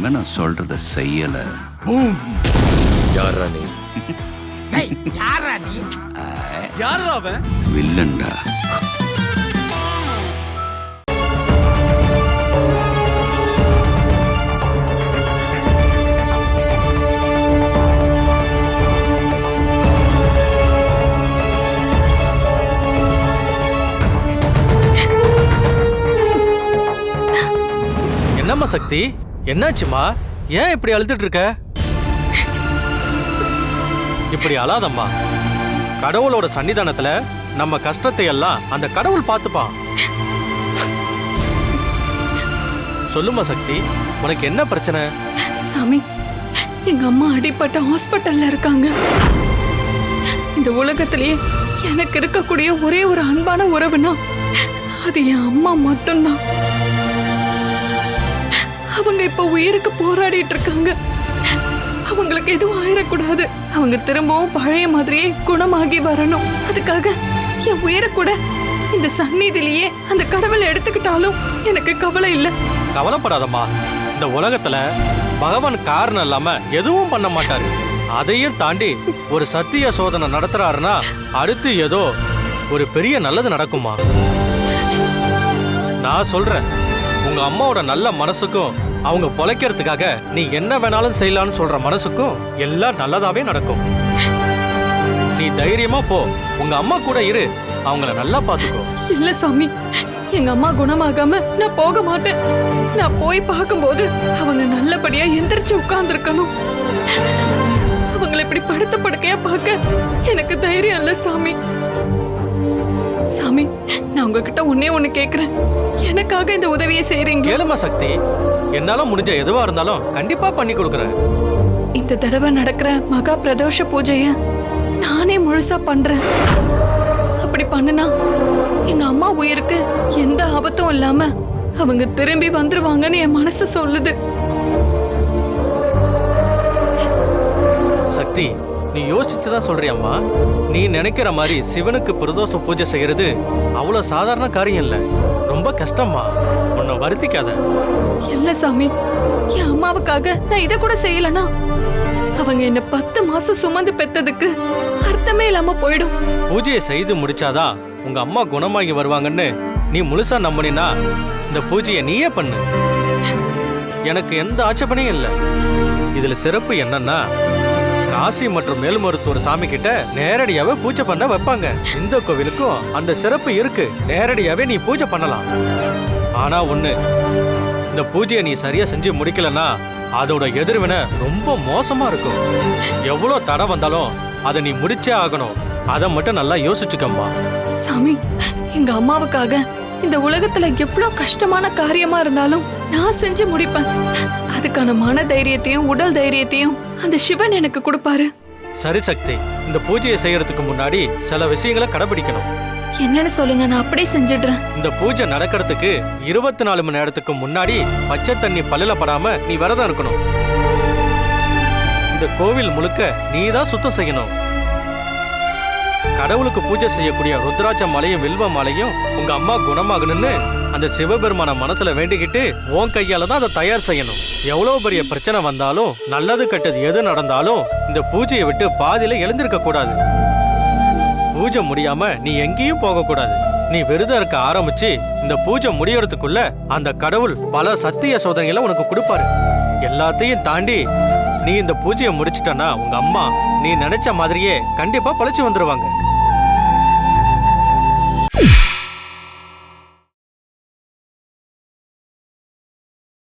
இனிமே நான் சொல்றத செய்யல. யாரா நீ? யாரா நீ? யாரா அவன்? வில்லன்டா. என்னம்மா சக்தி, என்னாச்சுமா? ஏன் இப்படி அழுதுட்டு இருக்க? இப்படி அழாதம்மா. கடவுளோட சன்னிதானத்துல நம்ம கஷ்டத்தை எல்லாம் அந்த கடவுள் பார்த்துப்பான். சொல்லுமா சக்தி, உனக்கு என்ன பிரச்சனை? சாமி, எங்க அம்மா அடிபட்ட ஹாஸ்பிட்டல்ல இருக்காங்க. இந்த உலகத்திலேயே எனக்கு இருக்கக்கூடிய ஒரே ஒரு அன்பான உறவுனா அது என் அம்மா மட்டும்தான். அவங்க இப்ப உயிருக்கு போராடிட்டு இருக்காங்க. அவங்களுக்கு எதுவும் ஆயிடக்கூடாது. அவங்க திரும்பவும் பழைய மாதிரியே குணமாகி வரணும். அதுக்காக என் உயிரை கூட இந்த சந்நிதியிலேயே அந்த கடவுளை எடுத்துக்கிட்டாலும் எனக்கு கவலை இல்லை. கவலைப்படாதம்மா. இந்த உலகத்துல பகவான் காரணம் இல்லாம எதுவும் பண்ண மாட்டாரு. அதையும் தாண்டி ஒரு சத்திய சோதனை நடத்துறாருன்னா அடுத்து ஏதோ ஒரு பெரிய நல்லது நடக்குமா. நான் சொல்றேன், உங்க அம்மாவோட நல்ல மனசுக்கும் அவங்க பொழைக்கிறதுக்காக நீ என்ன வேணாலும் செய்யலாம்னு சொல்ற மனசுக்கும் எல்லாம் நல்லதாவே நடக்கும். நீ தைரியமா போ, உங்க அம்மா கூட இரு, அவங்கள நல்லா பாத்துக்கோ. இல்ல சாமி, எங்க அம்மா குணமாகாம நான் போக மாட்டேன். நான் போய் பார்க்கும்போது அவங்க நல்லபடியா எந்திரிச்சு உட்கார்ந்து இருக்கணும். அவங்களை இப்படி படுத்த படுக்கையா பார்க்க எனக்கு தைரியம் இல்ல சாமி. சாமி, நான் உங்ககிட்ட ஒண்ணு கேக்குறேன். எனக்காக இந்த உதவியை செய்றீங்க? கேளுமா சக்தி, என்னால முடிஞ்ச எதுவா இருந்தாலும் கண்டிப்பா பண்ணி கொடுக்கறேன். இந்த தடவை நடக்கிற மகா பிரதோஷ பூஜைய நானே முழுசா பண்றேன். அப்படி பண்ணுனா எங்க அம்மா உயிருக்கு எந்த ஆபத்தும் இல்லாம அவங்க திரும்பி வந்துருவாங்கன்னு என் மனசு சொல்லுது. சக்தி, நீ யோசிச்சுதான் சொல்றியம்மா. நீ நினைக்கிற மாதிரி சிவனுக்கு பிரதோஷ பூஜை செய்யறது அவ்வளவு சாதாரண காரியம் இல்ல, ரொம்ப கஷ்டமா. உன்னை வருத்திக்காத. இல்ல சாமி, என் அம்மாவுக்காக நான் இத கூட செய்யலனா அவங்க என்ன 10 மாசம் சுமந்து பெத்ததுக்கு அர்த்தமே இல்லாம போயிடும். பூஜையை செய்து முடிச்சாதான் உங்க அம்மா குணமாகி வருவாங்கன்னு நீ முழுசா நம்பினா இந்த பூஜையை நீயே பண்ணு. எனக்கு எந்த ஆட்சேபனையும் இல்லை. இதுல சிறப்பு என்னன்னா, காசி மற்றும் மேல்மருத்துவர் சாமி கிட்ட நேரடியாவே பூஜை பண்ண வைப்பாங்க. இந்த கோவிலுக்கும் அந்த சிறப்பு இருக்கு, நேரடியாவே நீ பூஜை பண்ணலாம். ஆனா ஒண்ணு, இந்த பூஜையை நீ சரியா செஞ்சு முடிக்கலன்னா அதோட எதிர்வினை ரொம்ப மோசமா இருக்கும். எவ்வளவு தடை வந்தாலும் அதை நீ முடிச்சே ஆகணும். அதை மட்டும் நல்லா யோசிச்சுக்கம்மா. சாமி, எங்க அம்மாவுக்காக இந்த உலகத்துல எவ்வளவு கஷ்டமான காரியமா இருந்தாலும் நான் செஞ்சு முடிப்பேன். அதுக்கான மன தைரியத்தையும் உடல் தைரியத்தையும் அந்த சிவன் எனக்கு கொடுப்பாரு. சரி சக்தி, இந்த பூஜையை செய்யறதுக்கு முன்னாடி சில விஷயங்களை கடைபிடிக்கணும். என்னன்னு சொல்லுங்க, நான் அப்படியே செஞ்சிடுறேன். இந்த பூஜை நடக்கிறதுக்கு 24 மணி நேரத்துக்கு முன்னாடி பச்சை தண்ணி பல்லுல படாம நீ விரதம் இருக்கணும். இந்த கோவில் முழுக்க நீ தான் சுத்தம் செய்யணும். கடவுளுக்கு பூஜை செய்யக்கூடிய ருத்ராட்ச மலையும் வில்வ மலையும் உங்க அம்மா குணமாகணும்னு அந்த சிவபெருமான மனசுல வேண்டிக்கிட்டு உன் கையால தான் அதை தயார் செய்யணும். எவ்வளவு பெரிய பிரச்சனை வந்தாலும் நல்லது கெட்டது எது நடந்தாலும் இந்த பூஜையை விட்டு பாதியில எழுந்திருக்க கூடாது. பூஜை முடியாம நீ எங்கேயும் போக கூடாது. நீ விரதம் இருக்க ஆரம்பிச்சு இந்த பூஜை முடியறதுக்குள்ள அந்த கடவுள் பல சத்திய சோதனைகளை உனக்கு கொடுப்பாரு. எல்லாத்தையும் தாண்டி நீ இந்த பூஜையை முடிச்சிட்டனா உங்க அம்மா நீ நினைச்ச மாதிரியே கண்டிப்பா பழிச்சு வந்துருவாங்க.